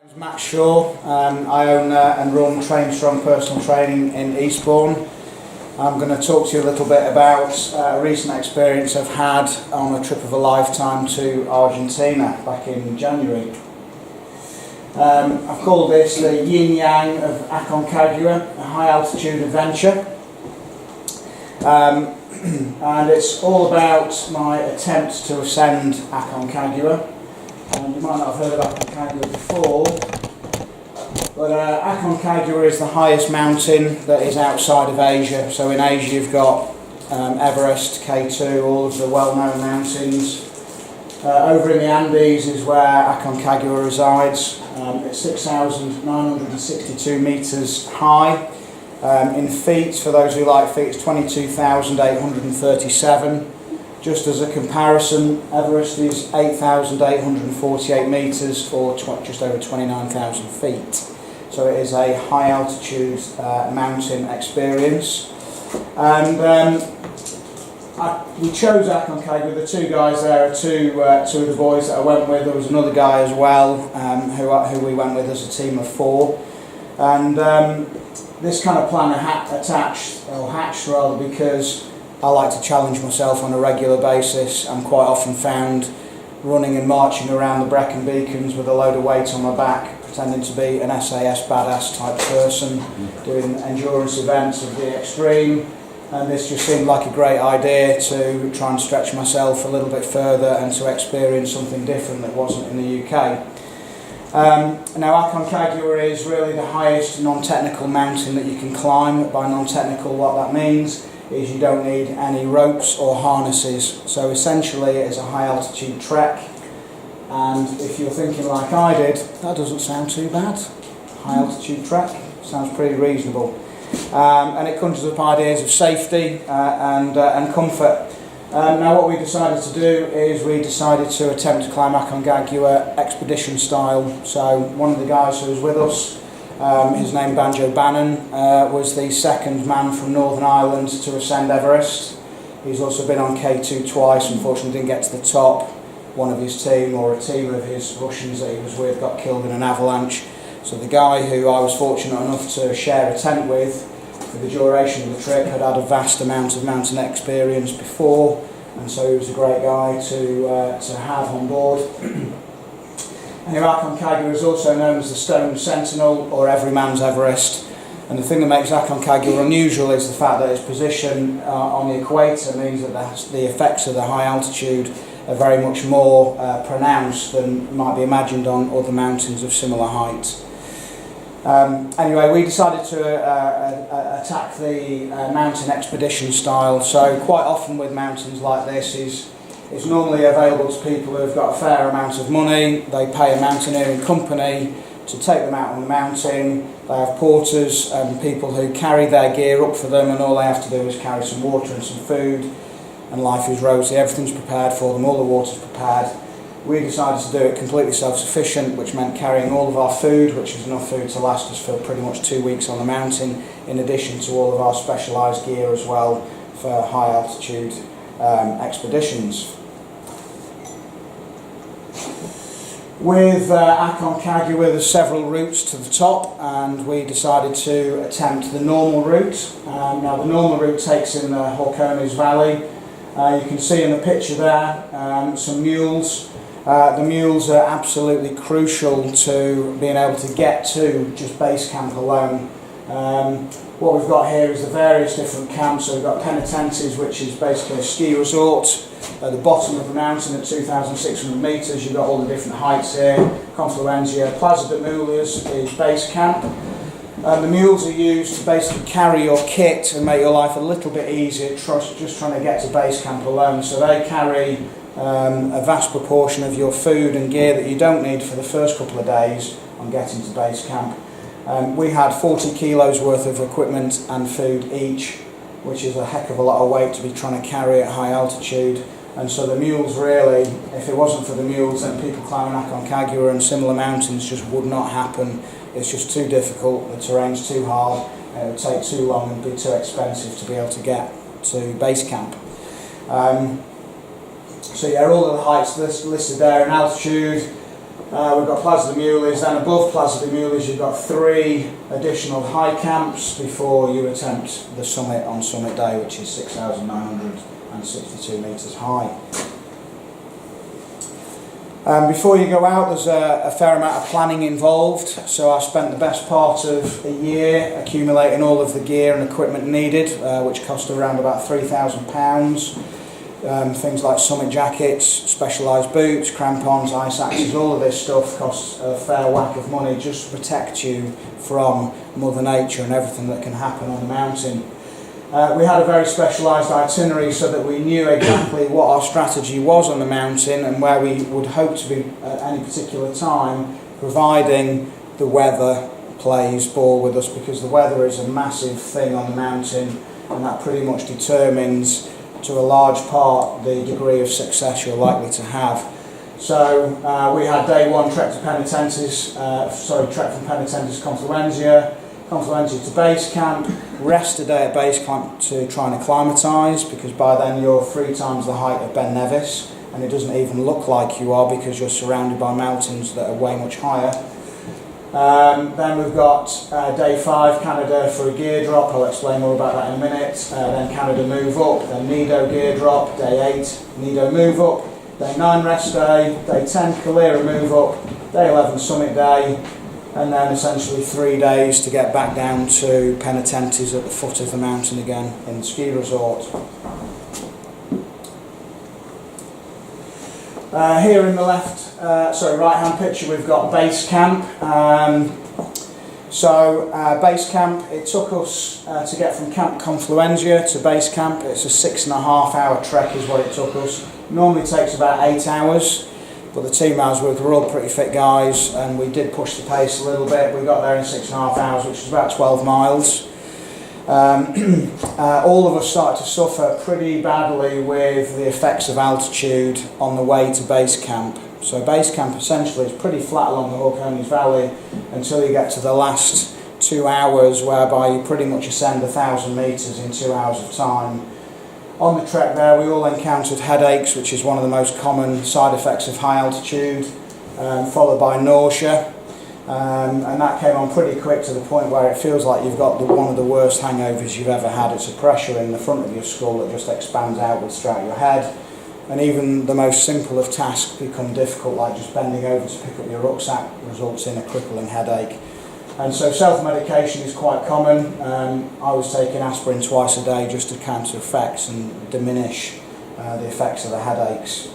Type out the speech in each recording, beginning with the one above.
My name's Matt Shaw. I own and run Train Strong Personal Training in Eastbourne. I'm going to talk to you a little bit about a recent experience I've had on a trip of a lifetime to Argentina back in January. I've called this the yin yang of Aconcagua, a high altitude adventure. And it's all about my attempt to ascend Aconcagua. You might not have heard of Aconcagua before, but Aconcagua is the highest mountain that is outside of Asia. So in Asia you've got Everest, K2, all of the well-known mountains. Over in the Andes is where Aconcagua resides. It's 6,962 metres high. In feet, for those who like feet, it's 22,837. Just as a comparison, Everest is 8,848 metres, or just over 29,000 feet. So it is a high altitude mountain experience. And we chose Aconcagua. The two guys there are two of the boys that I went with. There was another guy as well who we went with as a team of four. And this kind of plan hatched because I like to challenge myself on a regular basis. I'm quite often found running and marching around the Brecon Beacons with a load of weight on my back, pretending to be an SAS badass type person, doing endurance events of the extreme. And this just seemed like a great idea to try and stretch myself a little bit further and to experience something different that wasn't in the UK. Now Aconcagua is really the highest non-technical mountain that you can climb. By non-technical, what that means is you don't need any ropes or harnesses. So essentially it is a high altitude trek, and if you're thinking like I did, that doesn't sound too bad. High altitude trek sounds pretty reasonable. And it conjures up ideas of safety and comfort. Now what we decided to do is we decided to attempt to climb Aconcagua expedition style. So one of the guys who was with us, his name Banjo Bannon, was the second man from Northern Ireland to ascend Everest. He's also been on K2 twice, unfortunately didn't get to the top. One of his team, or a team of his Russians that he was with, got killed in an avalanche. So the guy who I was fortunate enough to share a tent with for the duration of the trip had had a vast amount of mountain experience before, and so he was a great guy to have on board. Anyway, Aconcagua is also known as the Stone Sentinel, or Every Man's Everest. And the thing that makes Aconcagua unusual is the fact that its position on the equator means that the effects of the high altitude are very much more pronounced than might be imagined on other mountains of similar height. Anyway, we decided to attack the mountain expedition style. So quite often with mountains like this it's normally available to people who've got a fair amount of money. They pay a mountaineering company to take them out on the mountain. They have porters and people who carry their gear up for them, and all they have to do is carry some water and some food, and life is rosy. Everything's prepared for them, all the water's prepared. We decided to do it completely self-sufficient, which meant carrying all of our food, which is enough food to last us for pretty much 2 weeks on the mountain, in addition to all of our specialised gear as well for high altitude expeditions. With Aconcagua there's several routes to the top, and we decided to attempt the normal route. Now the normal route takes in the Horcones Valley. You can see in the picture there some mules. The mules are absolutely crucial to being able to get to just base camp alone. What we've got here is the various different camps. So we've got Penitentes, which is basically a ski resort at the bottom of the mountain at 2,600 metres. You've got all the different heights here. Confluencia, Plaza de Mulas is base camp. The mules are used to basically carry your kit and make your life a little bit easier just trying to get to base camp alone. So they carry a vast proportion of your food and gear that you don't need for the first couple of days on getting to base camp. We had 40 kilos worth of equipment and food each, which is a heck of a lot of weight to be trying to carry at high altitude. And so the mules really, if it wasn't for the mules, then people climbing Aconcagua and similar mountains just would not happen. It's just too difficult, the terrain's too hard, it would take too long and be too expensive to be able to get to base camp. So yeah, all of the heights listed there in altitude. We've got Plaza de Mules, then above Plaza de Mules you've got 3 additional high camps before you attempt the summit on summit day, which is 6,962 metres high. Before you go out, there's a fair amount of planning involved, so I spent the best part of a year accumulating all of the gear and equipment needed, which cost around about £3,000. Things like summit jackets, specialised boots, crampons, ice axes, all of this stuff costs a fair whack of money just to protect you from Mother Nature and everything that can happen on the mountain. We had a very specialised itinerary so that we knew exactly what our strategy was on the mountain and where we would hope to be at any particular time, providing the weather plays ball with us, because the weather is a massive thing on the mountain and that pretty much determines to a large part the degree of success you're likely to have. So we had day 1 trek to Penitentes, trek from Penitentes Confluencia to base camp, rest a day at base camp to try and acclimatise, because by then you're 3 times the height of Ben Nevis and it doesn't even look like you are because you're surrounded by mountains that are way much higher. Then we've got day 5, Canada for a gear drop. I'll explain more about that in a minute. Then Canada move up, then Nido gear drop, day 8, Nido move up, day 9 rest day, day 10 Calera move up, day 11 summit day, and then essentially 3 days to get back down to Penitentes at the foot of the mountain again in the ski resort. Here in the right hand picture we've got base camp. Base camp, it took us to get from Camp Confluencia to base camp. It's a 6.5 hour trek is what it took us. Normally takes about 8 hours, but the team I was with were all pretty fit guys and we did push the pace a little bit. We got there in 6.5 hours, which was about 12 miles. All of us started to suffer pretty badly with the effects of altitude on the way to base camp. So base camp essentially is pretty flat along the Hawcones Valley until you get to the last 2 hours, whereby you pretty much ascend 1,000 metres in 2 hours of time. On the trek there we all encountered headaches, which is one of the most common side effects of high altitude, followed by nausea. And that came on pretty quick to the point where it feels like you've got one of the worst hangovers you've ever had. It's a pressure in the front of your skull that just expands outwards throughout your head, and even the most simple of tasks become difficult, like just bending over to pick up your rucksack results in a crippling headache. And so self-medication is quite common. I was taking aspirin twice a day just to counter effects and diminish the effects of the headaches.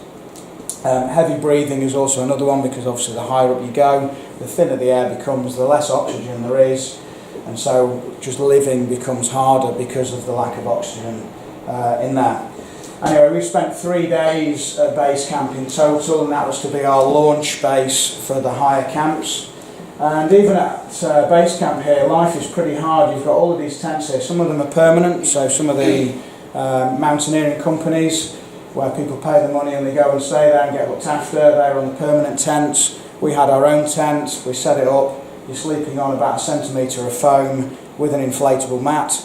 Heavy breathing is also another one, because obviously the higher up you go, the thinner the air becomes, the less oxygen there is, and so just living becomes harder because of the lack of oxygen in there. Anyway, we spent 3 days at base camp in total, and that was to be our launch base for the higher camps. And even at base camp here, life is pretty hard. You've got all of these tents here. Some of them are permanent, so some of the mountaineering companies where people pay the money and they go and stay there and get looked after, they're on the permanent tents. We had our own tent, we set it up. You're sleeping on about 1 centimetre of foam with an inflatable mat.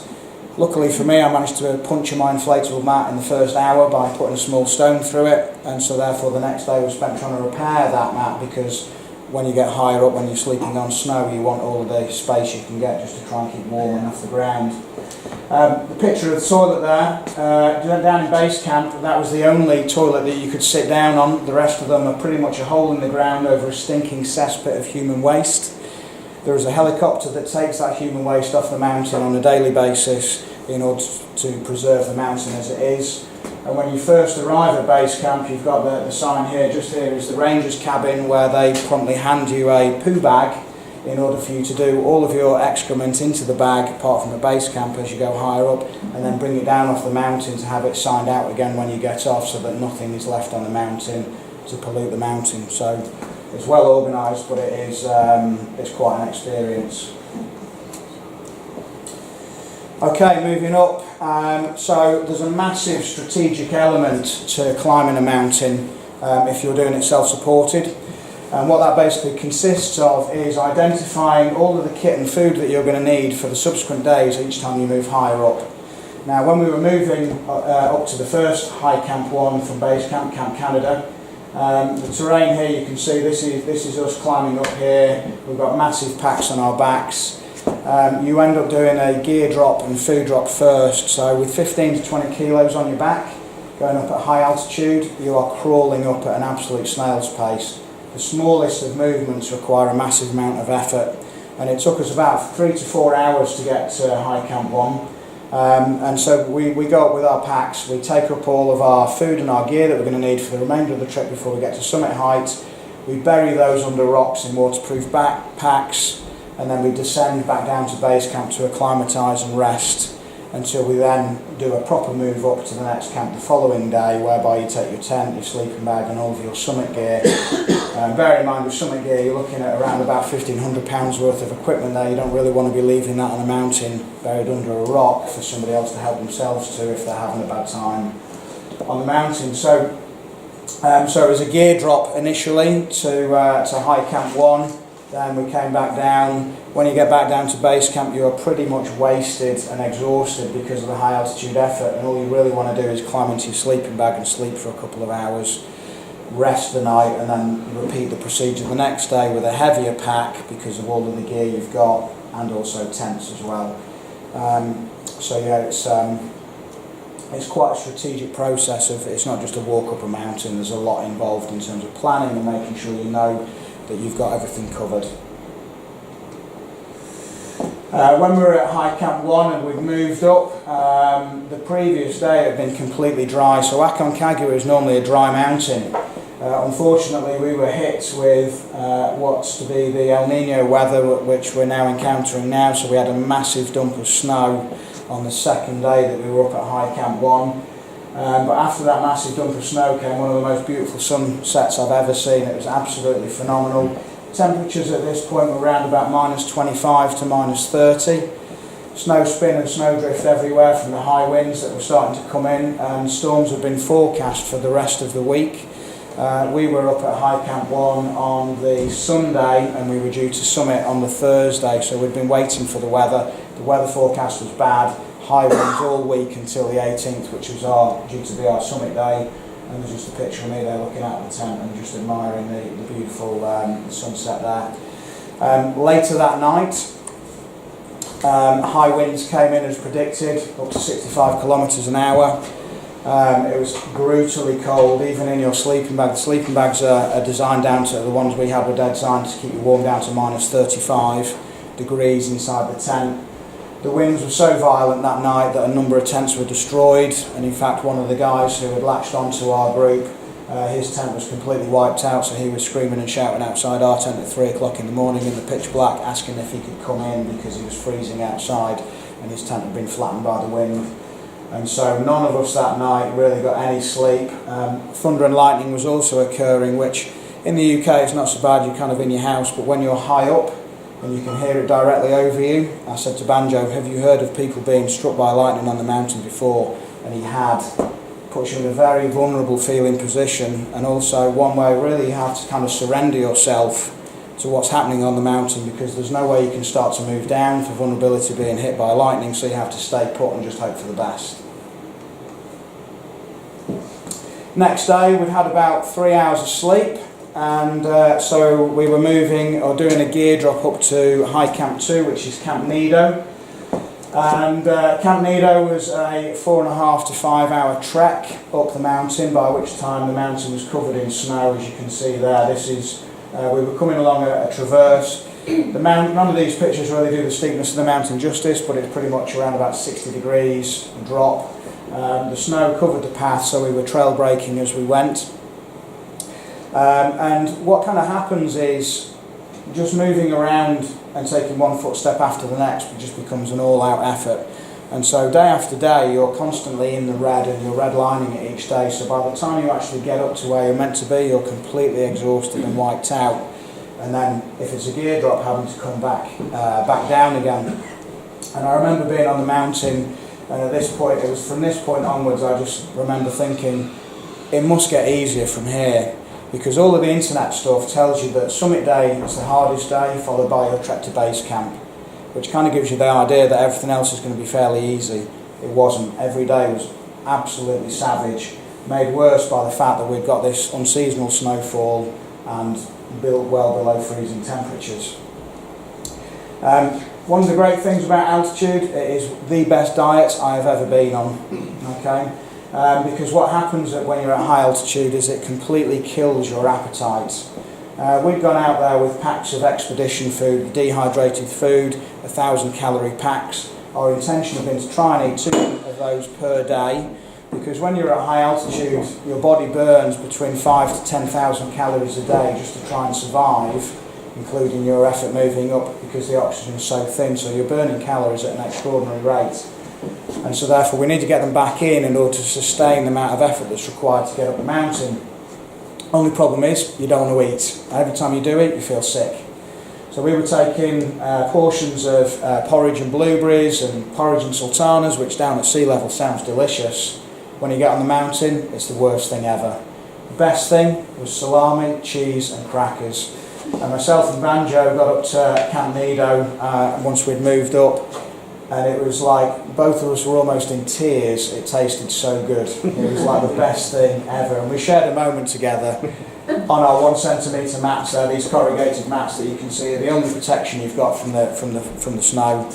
Luckily for me, I managed to puncture my inflatable mat in the first hour by putting a small stone through it, and so therefore the next day was spent trying to repair that mat, because when you get higher up, when you're sleeping on snow, you want all of the space you can get just to try and keep warm enough the ground. The picture of the toilet there, down in base camp, that was the only toilet that you could sit down on. The rest of them are pretty much a hole in the ground over a stinking cesspit of human waste. There is a helicopter that takes that human waste off the mountain on a daily basis in order to preserve the mountain as it is. And when you first arrive at base camp, you've got the sign here. Just here is the ranger's cabin, where they promptly hand you a poo bag in order for you to do all of your excrement into the bag, apart from the base camp as you go higher up, and then bring it down off the mountain to have it signed out again when you get off, so that nothing is left on the mountain to pollute the mountain. So it's well organised, but it is it's quite an experience. Okay, moving up. So there's a massive strategic element to climbing a mountain if you're doing it self-supported. And what that basically consists of is identifying all of the kit and food that you're going to need for the subsequent days each time you move higher up. Now, when we were moving up to the first high camp one from base camp, Camp Canada, The terrain here, you can see this is us climbing up here. We've got massive packs on our backs. You end up doing a gear drop and food drop first, so with 15 to 20 kilos on your back, going up at high altitude, you are crawling up at an absolute snail's pace. The smallest of movements require a massive amount of effort, and it took us about 3 to 4 hours to get to High Camp 1. And so we go up with our packs, we take up all of our food and our gear that we're going to need for the remainder of the trip before we get to summit height. We bury those under rocks in waterproof backpacks, and then we descend back down to base camp to acclimatise and rest until we then do a proper move up to the next camp the following day, whereby you take your tent, your sleeping bag and all of your summit gear. Bear in mind with summit gear you're looking at around about £1,500 worth of equipment there. You don't really want to be leaving that on a mountain buried under a rock for somebody else to help themselves to if they're having a bad time on the mountain. So it was a gear drop initially to High Camp 1. Then we came back down. When you get back down to base camp, you are pretty much wasted and exhausted because of the high altitude effort, and all you really want to do is climb into your sleeping bag and sleep for a couple of hours, rest the night, and then repeat the procedure the next day with a heavier pack because of all of the gear you've got, and also tents as well. So yeah, it's quite a strategic process. It's not just a walk up a mountain. There's a lot involved in terms of planning and making sure you know that you've got everything covered. When we were at High Camp 1 and we've moved up, the previous day had been completely dry. So Aconcagua is normally a dry mountain. Unfortunately, we were hit with what's to be the El Nino weather, which we're now encountering now. So we had a massive dump of snow on the second day that we were up at High Camp 1. But after that massive dump of snow came one of the most beautiful sunsets I've ever seen. It was absolutely phenomenal. Temperatures at this point were around about -25 to -30. Snow spin and snowdrift everywhere from the high winds that were starting to come in, and storms have been forecast for the rest of the week. We were up at High Camp 1 on the Sunday and we were due to summit on the Thursday, so we'd been waiting for the weather. The weather forecast was bad. High winds all week until the 18th, which was due to be our summit day. And there's just a picture of me there looking out the tent and just admiring the beautiful sunset there. Later that night, high winds came in as predicted, up to 65 kilometres an hour. It was brutally cold, even in your sleeping bag. The sleeping bags are designed down to, the ones we had were designed to keep you warm down to -35 degrees inside the tent. The winds were so violent that night that a number of tents were destroyed, and in fact one of the guys who had latched onto our group, his tent was completely wiped out, so he was screaming and shouting outside our tent at 3 o'clock in the morning in the pitch black, asking if he could come in because he was freezing outside and his tent had been flattened by the wind. And so none of us that night really got any sleep. Thunder and lightning was also occurring, which in the UK is not so bad, you're kind of in your house, but when you're high up and you can hear it directly over you. I said to Banjo, have you heard of people being struck by lightning on the mountain before? And he had. Puts you in a very vulnerable feeling position, and also one where really you have to kind of surrender yourself to what's happening on the mountain, because there's no way you can start to move down for vulnerability being hit by lightning, so you have to stay put and just hope for the best. Next day we'd had about 3 hours of sleep, and so we were moving or doing a gear drop up to High Camp 2, which is Camp Nido. And Camp Nido was a 4.5 to 5 hour trek up the mountain, by which time the mountain was covered in snow, as you can see there. This is we were coming along a traverse. None of these pictures really do the steepness of the mountain justice, but it's pretty much around about 60 degrees drop. The snow covered the path, so we were trail breaking as we went. And what kind of happens is, just moving around and taking one footstep after the next just becomes an all-out effort. And so day after day you're constantly in the red, and you're redlining it each day, so by the time you actually get up to where you're meant to be, you're completely exhausted and wiped out. And then if it's a gear drop, having to come back down again. And I remember being on the mountain, and at this point, it was from this point onwards, I just remember thinking, it must get easier from here. Because all of the internet stuff tells you that summit day is the hardest day, followed by your trek to base camp, which kind of gives you the idea that everything else is going to be fairly easy. It wasn't. Every day was absolutely savage, made worse by the fact that we've got this unseasonal snowfall and built well below freezing temperatures. One of the great things about altitude, it is the best diet I have ever been on, okay? Because what happens when you're at high altitude is it completely kills your appetite. We'd gone out there with packs of expedition food, dehydrated food, 1,000 calorie packs. Our intention had been to try and eat 2 of those per day, because when you're at high altitude, your body burns between 5 to 10,000 calories a day just to try and survive, including your effort moving up, because the oxygen is so thin, so you're burning calories at an extraordinary rate. And so therefore we need to get them back in order to sustain the amount of effort that's required to get up the mountain. Only problem is, you don't want to eat. Every time you do eat, you feel sick. So we were taking portions of porridge and blueberries and porridge and sultanas, which down at sea level sounds delicious. When you get on the mountain, it's the worst thing ever. The best thing was salami, cheese and crackers. And myself and Banjo got up to Camp Nido once we'd moved up, and it was like both of us were almost in tears. It tasted so good. It was like the best thing ever. And we shared a moment together on our 1 centimetre mats there, these corrugated mats that you can see are the only protection you've got from the snow,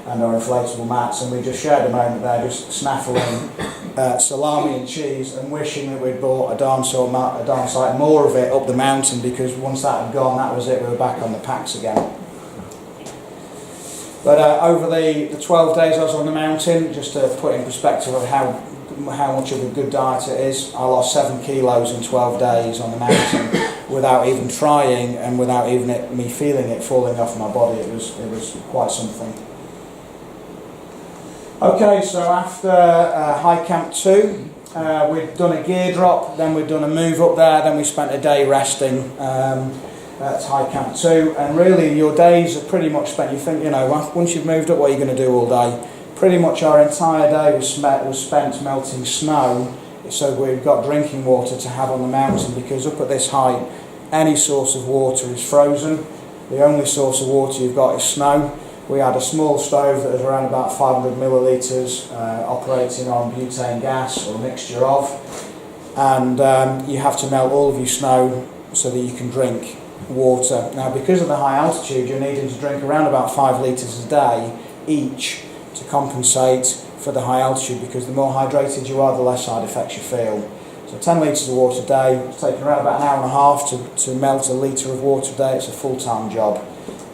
and our inflatable mats, and we just shared a moment there just snaffling salami and cheese and wishing that we'd bought a darn sight more of it up the mountain, because once that had gone, that was it, we were back on the packs again. But over the 12 days I was on the mountain, just to put in perspective of how much of a good diet it is, I lost 7 kilos in 12 days on the mountain without even trying and without even me feeling it falling off my body. It was quite something. Okay, so after High Camp 2, we'd done a gear drop, then we'd done a move up there, then we spent a day resting at High Camp 2, and really your days are pretty much spent, you think, once you've moved up, what are you going to do all day? Pretty much our entire day was spent melting snow, so we've got drinking water to have on the mountain, because up at this height, any source of water is frozen. The only source of water you've got is snow. We had a small stove that was around about 500 millilitres, operating on butane gas or a mixture of, and you have to melt all of your snow so that you can drink water. Now, because of the high altitude, you're needing to drink around about 5 litres a day each to compensate for the high altitude, because the more hydrated you are, the less side effects you feel. So 10 litres of water a day, it's taking around about an hour and a half to melt a litre of water a day. It's a full-time job.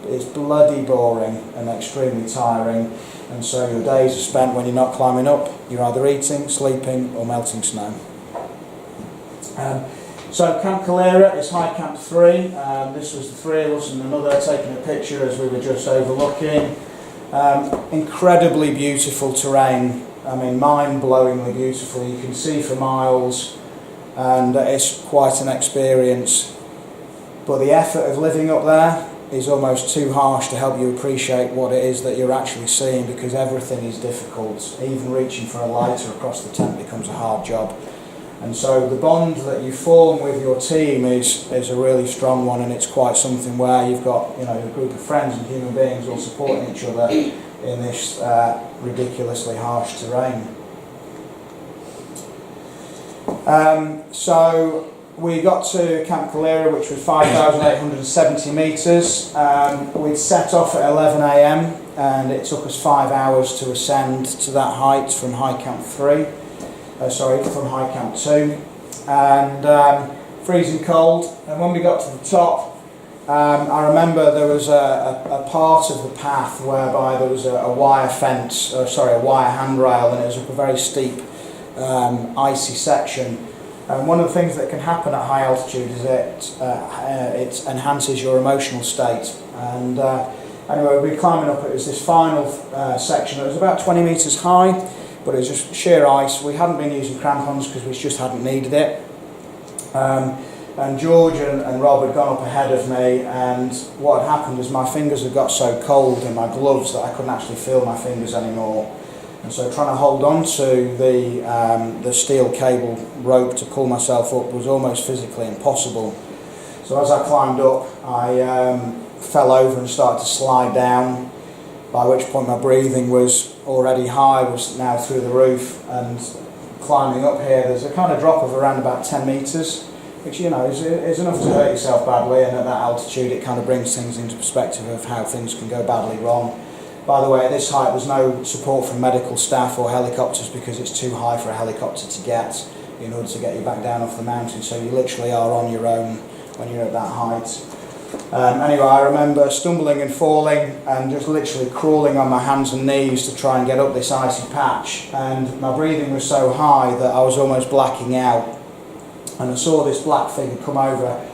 It's bloody boring and extremely tiring, and so your days are spent when you're not climbing up, you're either eating, sleeping or melting snow. So Camp Calera is High Camp 3. This was the 3 of us and another taking a picture as we were just overlooking. Incredibly beautiful terrain, I mean mind-blowingly beautiful. You can see for miles, and it's quite an experience. But the effort of living up there is almost too harsh to help you appreciate what it is that you're actually seeing, because everything is difficult. Even reaching for a lighter across the tent becomes a hard job. And so the bond that you form with your team is a really strong one, and it's quite something where you've got a group of friends and human beings all supporting each other in this ridiculously harsh terrain. So we got to Camp Calera, which was 5,870 metres. We'd set off at 11 AM, and it took us 5 hours to ascend to that height from High Camp 3. From High Camp 2, and freezing cold. And when we got to the top, I remember there was a part of the path whereby there was a wire fence, a wire handrail, and it was up a very steep, icy section. And one of the things that can happen at high altitude is it enhances your emotional state. And anyway, we were climbing up. It was this final section that was about 20 metres high, but it was just sheer ice. We hadn't been using crampons because we just hadn't needed it. And George and Rob had gone up ahead of me, and what had happened is my fingers had got so cold in my gloves that I couldn't actually feel my fingers anymore. And so trying to hold on to the steel cable rope to pull myself up was almost physically impossible. So as I climbed up, I fell over and started to slide down, by which point my breathing was already high, was now through the roof, and climbing up here, there's a kind of drop of around about 10 metres, which, you know, is enough to hurt yourself badly, and at that altitude it kind of brings things into perspective of how things can go badly wrong. By the way, at this height there's no support from medical staff or helicopters because it's too high for a helicopter to get in order to get you back down off the mountain, so you literally are on your own when you're at that height. Anyway, I remember stumbling and falling and just literally crawling on my hands and knees to try and get up this icy patch, and my breathing was so high that I was almost blacking out, and I saw this black figure come over,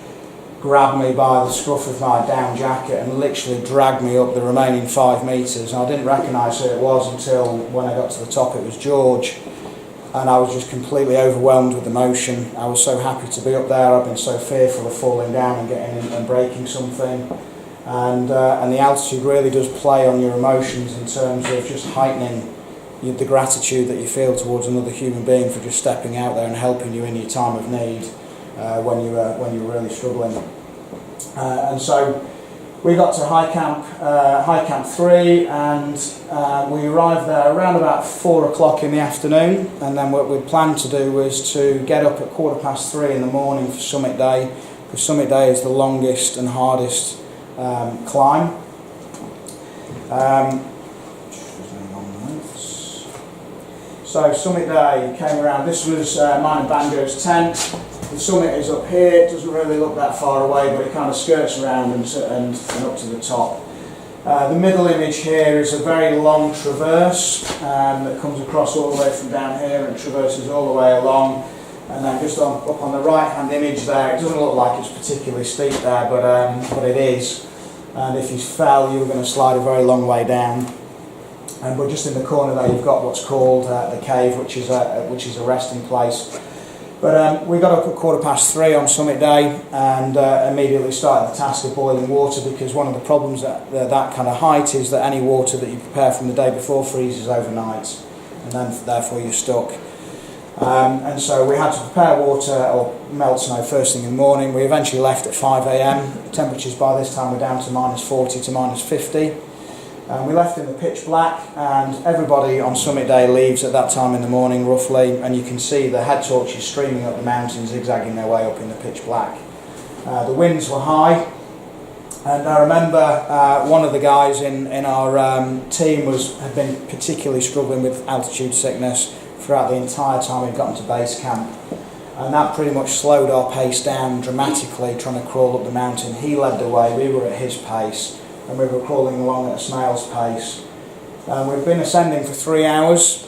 grab me by the scruff of my down jacket and literally drag me up the remaining 5 metres. And I didn't recognise who it was until when I got to the top it was George, and I was just completely overwhelmed with emotion. I was so happy to be up there. I've been so fearful of falling down and getting in and breaking something, and the altitude really does play on your emotions in terms of just heightening the gratitude that you feel towards another human being for just stepping out there and helping you in your time of need when you were really struggling. And so we got to High Camp 3, and we arrived there around about 4 o'clock in the afternoon, and then what we planned to do was to get up at 3:15 in the morning for Summit Day, because Summit Day is the longest and hardest climb. So Summit Day came around. This was mine and Banjo's tent. The summit is up here. It doesn't really look that far away, but it kind of skirts around and up to the top. The middle image here is a very long traverse that comes across all the way from down here and traverses all the way along. And then just up on the right hand image there, it doesn't look like it's particularly steep there, but it is. And if you fell, you were going to slide a very long way down. But just in the corner there, you've got what's called the cave, which is a resting place. But we got up at 3:15 on Summit Day and immediately started the task of boiling water, because one of the problems at that kind of height is that any water that you prepare from the day before freezes overnight, and then therefore you're stuck. And so we had to prepare water or melt snow first thing in the morning. We eventually left at 5 a.m. Temperatures by this time were down to -40 to -50. We left in the pitch black, and everybody on Summit Day leaves at that time in the morning roughly, and you can see the head torches streaming up the mountain, zigzagging their way up in the pitch black. The winds were high, and I remember one of the guys in our team had been particularly struggling with altitude sickness throughout the entire time we'd gotten to base camp, and that pretty much slowed our pace down dramatically trying to crawl up the mountain. He led the way, we were at his pace, and we were crawling along at a snail's pace. We've been ascending for 3 hours.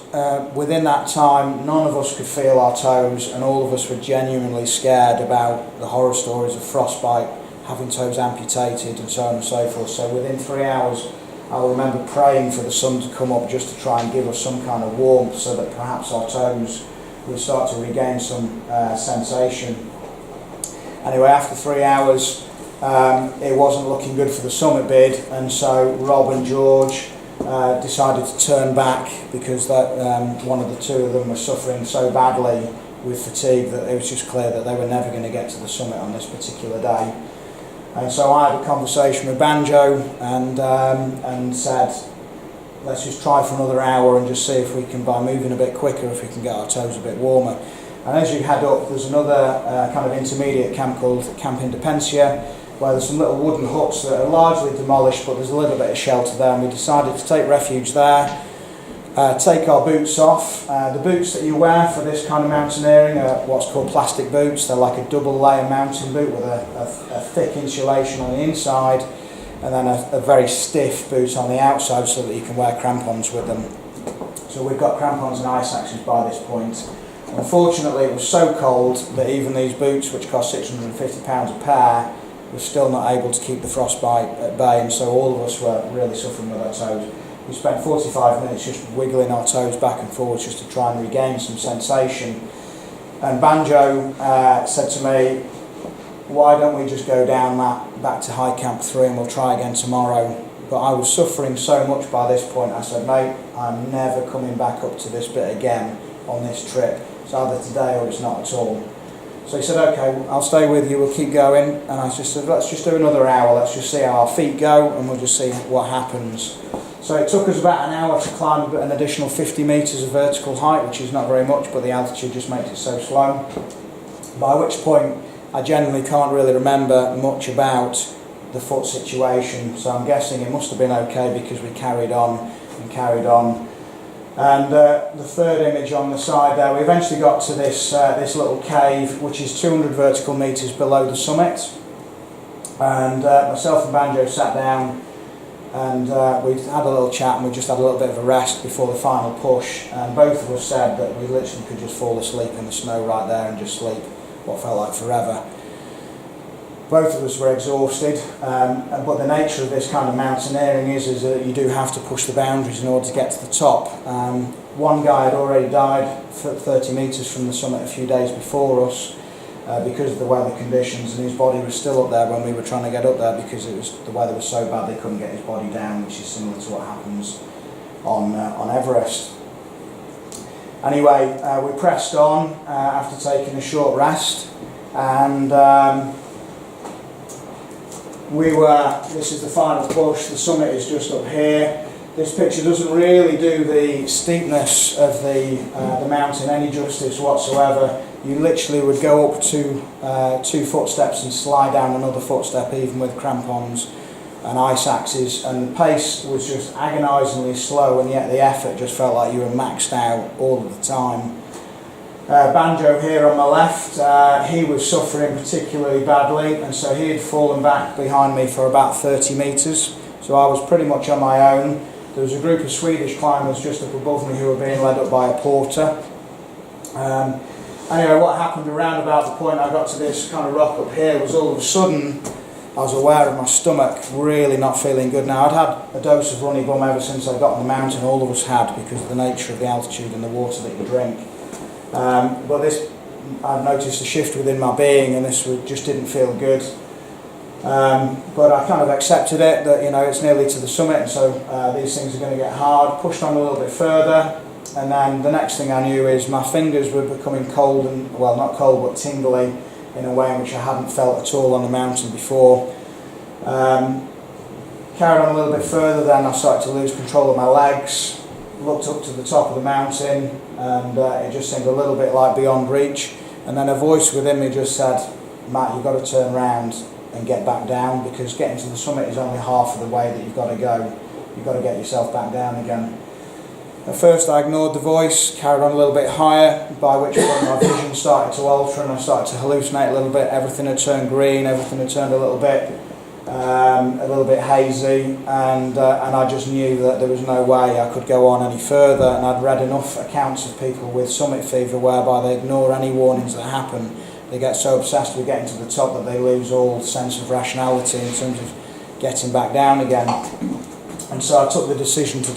Within that time, none of us could feel our toes, and all of us were genuinely scared about the horror stories of frostbite, having toes amputated and so on and so forth. So within 3 hours, I remember praying for the sun to come up just to try and give us some kind of warmth so that perhaps our toes would start to regain some sensation. Anyway, after 3 hours, it wasn't looking good for the summit bid, and so Rob and George decided to turn back because one of the two of them were suffering so badly with fatigue that it was just clear that they were never going to get to the summit on this particular day. And so I had a conversation with Banjo and said, let's just try for another hour and just see if we can, by moving a bit quicker, if we can get our toes a bit warmer. And as you head up, there's another kind of intermediate camp called Camp Independencia, where there's some little wooden huts that are largely demolished, but there's a little bit of shelter there, and we decided to take refuge there, take our boots off. The boots that you wear for this kind of mountaineering are what's called plastic boots. They're like a double layer mountain boot with a thick insulation on the inside, and then a very stiff boot on the outside so that you can wear crampons with them. So we've got crampons and ice axes by this point. Unfortunately, it was so cold that even these boots, which cost £650 a pair, were still not able to keep the frostbite at bay, and so all of us were really suffering with our toes. We spent 45 minutes just wiggling our toes back and forwards just to try and regain some sensation. And Banjo said to me, why don't we just go down back to High Camp 3 and we'll try again tomorrow. But I was suffering so much by this point, I said, mate, I'm never coming back up to this bit again on this trip. It's either today or it's not at all. So he said, okay, I'll stay with you, we'll keep going. And I just said, let's just do another hour, let's just see how our feet go and we'll just see what happens. So it took us about an hour to climb an additional 50 metres of vertical height, which is not very much, but the altitude just makes it so slow. By which point I generally can't really remember much about the foot situation, so I'm guessing it must have been okay because we carried on and carried on. And the third image on the side there, we eventually got to this little cave, which is 200 vertical metres below the summit. And myself and Banjo sat down, and we had a little chat, and we just had a little bit of a rest before the final push. And both of us said that we literally could just fall asleep in the snow right there and just sleep what felt like forever. Both of us were exhausted, but the nature of this kind of mountaineering is that you do have to push the boundaries in order to get to the top. One guy had already died 30 metres from the summit a few days before us because of the weather conditions, and his body was still up there when we were trying to get up there because the weather was so bad they couldn't get his body down, which is similar to what happens on Everest. Anyway, we pressed on after taking a short rest, and this is the final push. The summit is just up here. This picture doesn't really do the steepness of the mountain any justice whatsoever. You literally would go up two footsteps and slide down another footstep, even with crampons and ice axes, and the pace was just agonisingly slow, and yet the effort just felt like you were maxed out all of the time. Banjo here on my left, he was suffering particularly badly, and so he had fallen back behind me for about 30 metres, so I was pretty much on my own. There was a group of Swedish climbers just up above me who were being led up by a porter. Anyway, what happened around about the point I got to this kind of rock up here was all of a sudden I was aware of my stomach really not feeling good. Now, I'd had a dose of runny bum ever since I got on the mountain. All of us had, because of the nature of the altitude and the water that you drink. But this, I've noticed a shift within my being, and this just didn't feel good. But I kind of accepted it, that it's nearly to the summit, and so these things are going to get hard. Pushed on a little bit further, and then the next thing I knew is my fingers were becoming cold, and well, not cold but tingly in a way in which I hadn't felt at all on the mountain before. Carried on a little bit further, then I started to lose control of my legs. Looked up to the top of the mountain, and it just seemed a little bit like beyond reach, and then a voice within me just said, "Matt, you've got to turn around and get back down, because getting to the summit is only half of the way that you've got to go. You've got to get yourself back down again." At first I ignored the voice, carried on a little bit higher, by which point my vision started to alter and I started to hallucinate a little bit. Everything had turned green, everything had turned a little bit hazy, and I just knew that there was no way I could go on any further, and I'd read enough accounts of people with summit fever whereby they ignore any warnings that happen. They get so obsessed with getting to the top that they lose all sense of rationality in terms of getting back down again. And so I took the decision to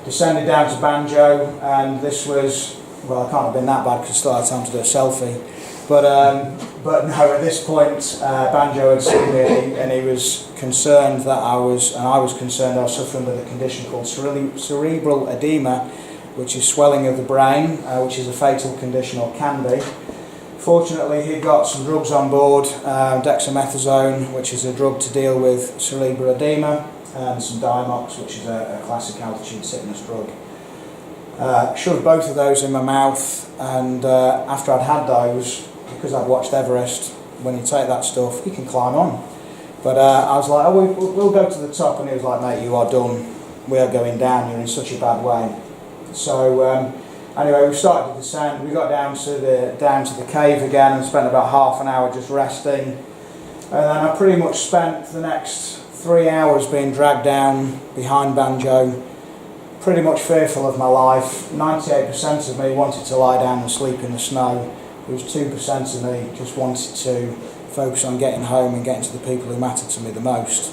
descended down to Banjo, and this was, well, I can't have been that bad because I still had time to do a selfie. But no, at this point, Banjo had seen me, and he was concerned that I was concerned I was suffering with a condition called cerebral edema, which is swelling of the brain, which is a fatal condition, or can be. Fortunately, he got some drugs on board, dexamethasone, which is a drug to deal with cerebral edema, and some Diamox, which is a classic altitude sickness drug. Shoved both of those in my mouth, and after I'd had those, because I'd watched Everest, when you take that stuff, you can climb on. But I was like, "Oh, we'll go to the top," and he was like, "Mate, you are done. We are going down. You're in such a bad way." So anyway, we started to descend. We got down to the cave again and spent about half an hour just resting. And then I pretty much spent the next 3 hours being dragged down behind Banjo, pretty much fearful of my life. 98% of me wanted to lie down and sleep in the snow. There was 2% of me just wanted to focus on getting home and getting to the people who mattered to me the most.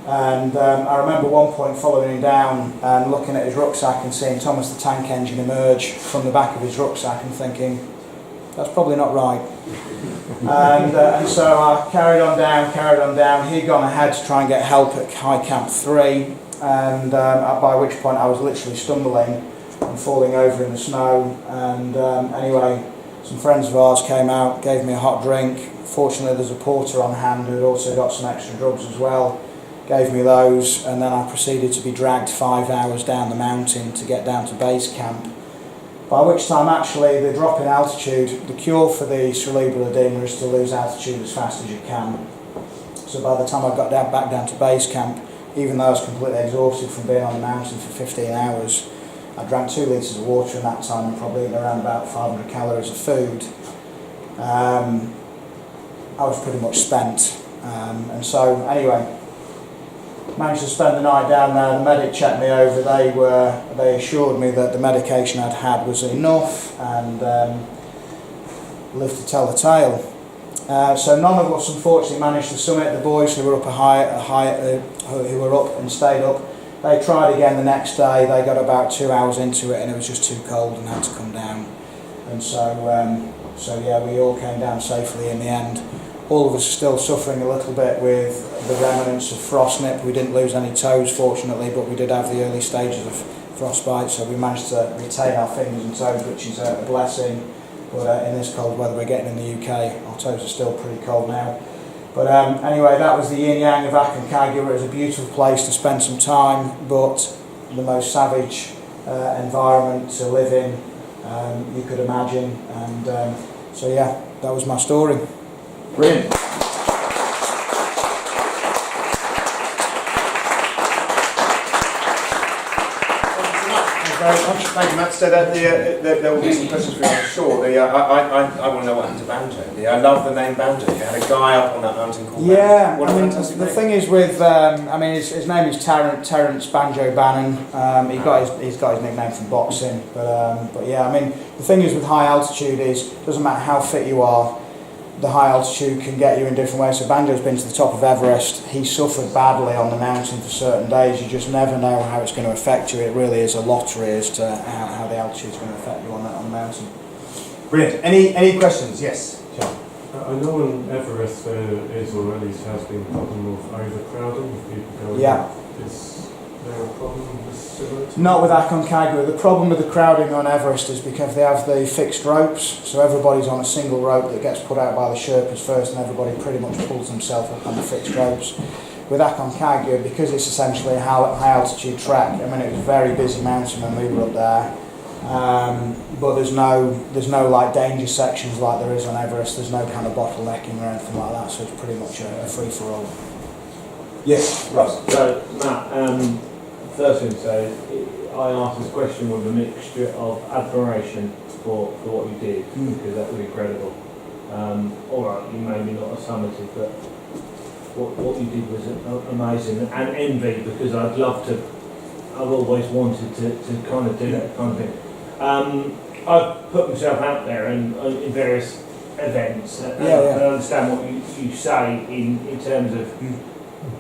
And I remember one point following him down and looking at his rucksack and seeing Thomas the Tank Engine emerge from the back of his rucksack and thinking, that's probably not right. And so I carried on down. He'd gone ahead to try and get help at High Camp 3, and by which point I was literally stumbling and falling over in the snow. And anyway, some friends of ours came out, gave me a hot drink. Fortunately, there's a porter on hand who had also got some extra drugs as well. gave me those, and then I proceeded to be dragged 5 hours down the mountain to get down to base camp. By which time, actually, the drop in altitude, the cure for the cerebral edema is to lose altitude as fast as you can. So by the time I got back down to base camp, even though I was completely exhausted from being on the mountain for 15 hours, I drank 2 litres of water in that time and probably eaten around about 500 calories of food. I was pretty much spent. And so, anyway, managed to spend the night down there. The medic checked me over. They assured me that the medication I'd had was enough, and lived to tell the tale. So none of us unfortunately managed to summit. The boys who were up who were up and stayed up, they tried again the next day. They got about 2 hours into it and it was just too cold and had to come down. And so yeah, we all came down safely in the end. All of us are still suffering a little bit with the remnants of frostnip. We didn't lose any toes, fortunately, but we did have the early stages of frostbite, so we managed to retain our fingers and toes, which is a blessing. But in this cold weather we're getting in the UK, our toes are still pretty cold now. But anyway, that was the yin-yang of Aconcagua. It was a beautiful place to spend some time, but the most savage environment to live in you could imagine. And so yeah, that was my story. Brilliant. Very much. Thank you, Matt. So there will be some questions for you, I'm sure. I want to know what happened to Banjo. I love the name Banjo. You had a guy up on that mountain called Banjo. What a fantastic name. The thing is with, his name is Terence Banjo Bannon. He's got his nickname from boxing. But yeah, I mean, the thing is with high altitude is, it doesn't matter how fit you are, the high altitude can get you in different ways. So Banjo's been to the top of Everest. He suffered badly on the mountain for certain days. You just never know how it's going to affect you. It really is a lottery as to how the altitude's going to affect you on the mountain. Brilliant. Any questions? Yes, John. I know on Everest there is, or at least has been, a problem of overcrowding with people going up. Is there a problem with similar? Not with Aconcagua. The problem with the crowding on Everest is because they have the fixed ropes, so everybody's on a single rope that gets put out by the Sherpas first, and everybody pretty much pulls themselves up on the fixed ropes. With Aconcagua, because it's essentially a high altitude trek, I mean, it was a very busy mountain when we were up there, but there's no like danger sections like there is on Everest. There's no kind of bottlenecking or anything like that, so it's pretty much a free for all. Yes, Russ. So, Matt, first thing to say, I asked this question with a mixture of admiration for what you did, because that was incredible. Alright, you maybe not a summative, but what you did was amazing, and envy, because I've always wanted to kind of do that kind of thing. I've put myself out there in various events, and I understand what you say in terms of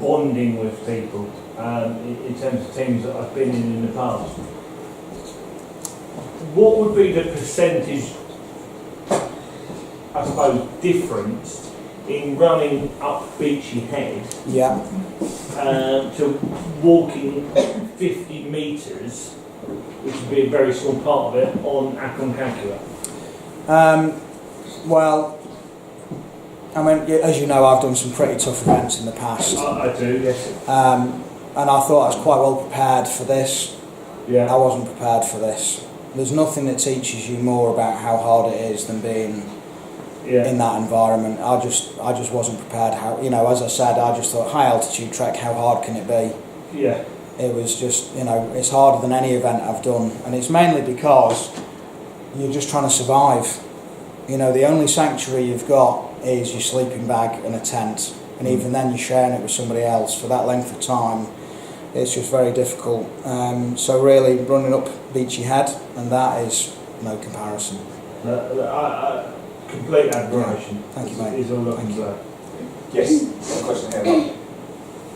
bonding with people, in terms of teams that I've been in the past. What would be the percentage, I suppose, difference in running up Beachy Head to walking 50 metres, which would be a very small part of it, on Aconcagua? Well, I mean, as you know, I've done some pretty tough events in the past. I do, yes. And I thought I was quite well prepared for this. Yeah. I wasn't prepared for this. There's nothing that teaches you more about how hard it is than being in that environment. I just wasn't prepared. As I said, I just thought, high altitude trek, how hard can it be? Yeah. It was just, it's harder than any event I've done, and it's mainly because you're just trying to survive. The only sanctuary you've got is your sleeping bag and a tent, and even then you're sharing it with somebody else for that length of time. It's just very difficult. So really, running up Beachy Head, and that is no comparison. Complete admiration. Thank you, mate. Is all I can say. Yes, one question here.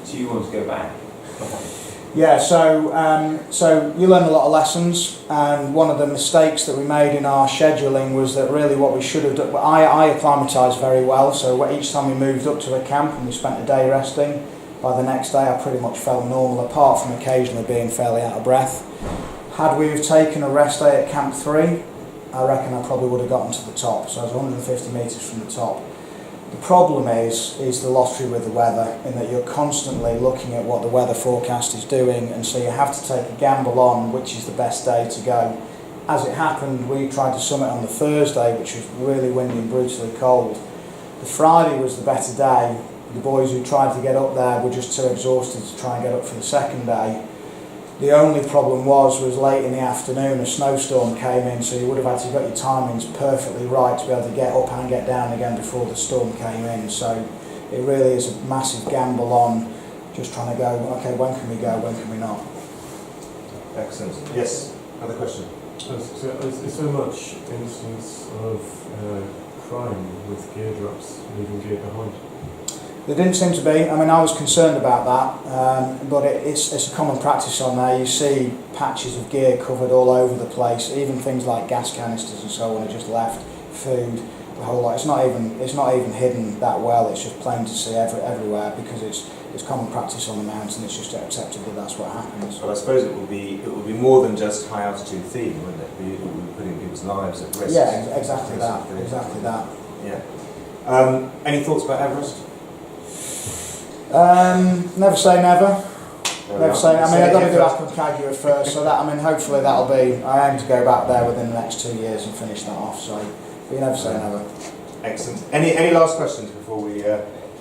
Do you want to go back? Yeah, so you learn a lot of lessons, and one of the mistakes that we made in our scheduling was that really what we should have done, I acclimatised very well, so each time we moved up to a camp and we spent a day resting, by the next day I pretty much felt normal, apart from occasionally being fairly out of breath. Had we have taken a rest day at Camp 3, I reckon I probably would have gotten to the top, so I was 150 metres from the top. The problem is the lottery with the weather, in that you're constantly looking at what the weather forecast is doing, and so you have to take a gamble on which is the best day to go. As it happened, we tried to summit on the Thursday, which was really windy and brutally cold. The Friday was the better day. The boys who tried to get up there were just too exhausted to try and get up for the second day. The only problem was late in the afternoon a snowstorm came in, so you would have actually got your timings perfectly right to be able to get up and get down again before the storm came in. So it really is a massive gamble on just trying to go, okay, when can we go, when can we not? Excellent. Yes, another question? Is there much instance of crime with gear drops, leaving gear behind? There didn't seem to be. I mean, I was concerned about that, but it's a common practice on there. You see patches of gear covered all over the place, even things like gas canisters and so on are just left, food, the whole lot. It's not even hidden that well. It's just plain to see everywhere because it's common practice on the mountain. It's just accepted that that's what happens. But I suppose it would be more than just high altitude theme, wouldn't it? It would be putting people's lives at risk. Yeah, exactly that. Exactly that. Yeah. Any thoughts about Everest? Never say never. Never say. I mean, I've got to do Aconcagua first, so that, I mean, hopefully that'll be. I aim to go back there within the next 2 years and finish that off. So, but you never say never. Excellent. Any last questions before we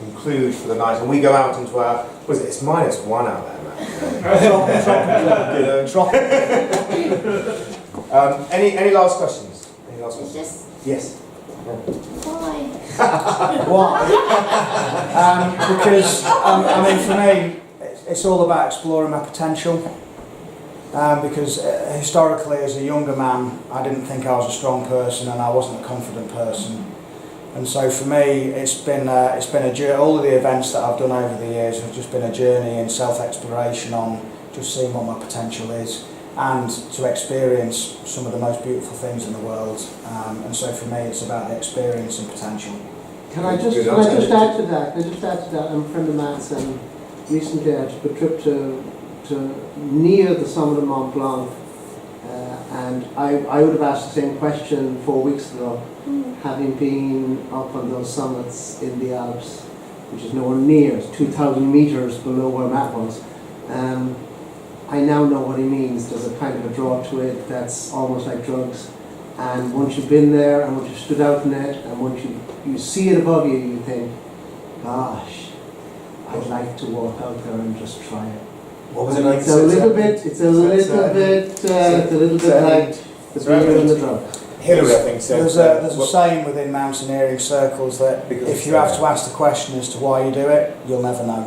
conclude for the night? And we go out into our. It's -1 out there, man. Drop. Any last questions? Any last questions? Yes. Why? Why? Because I mean, for me, it's all about exploring my potential. Because historically, as a younger man, I didn't think I was a strong person and I wasn't a confident person. And so for me, it's been a journey. All of the events that I've done over the years have just been a journey in self-exploration on just seeing what my potential is, and to experience some of the most beautiful things in the world. And so for me, it's about the experience and potential. Can I just add to that? I'm a friend of Matt's, and recently I took a trip to near the summit of Mont Blanc, and I would have asked the same question 4 weeks ago, having been up on those summits in the Alps, which is nowhere near, it's 2,000 metres below where Matt was. I now know what he means. There's a kind of a draw to it that's almost like drugs. And once you've been there, and once you've stood out in it, and once you see it above you, you think, gosh, I'd like to walk out there and just try it. What was it like? It's a little bit like the beer and the drug. Hillary, I think, said. There's a saying within mountaineering circles that if you have to ask the question as to why you do it, you'll never know.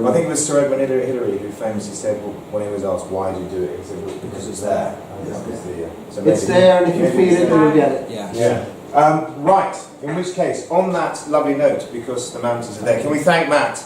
I think it was Sir Edwin Hillary who famously said, well, when he was asked why do you do it, he said, well, because it's there. It's there, and if you feel it, then you'll get it. Yeah. Right. In which case, on that lovely note, because the mountains are there, can we thank Matt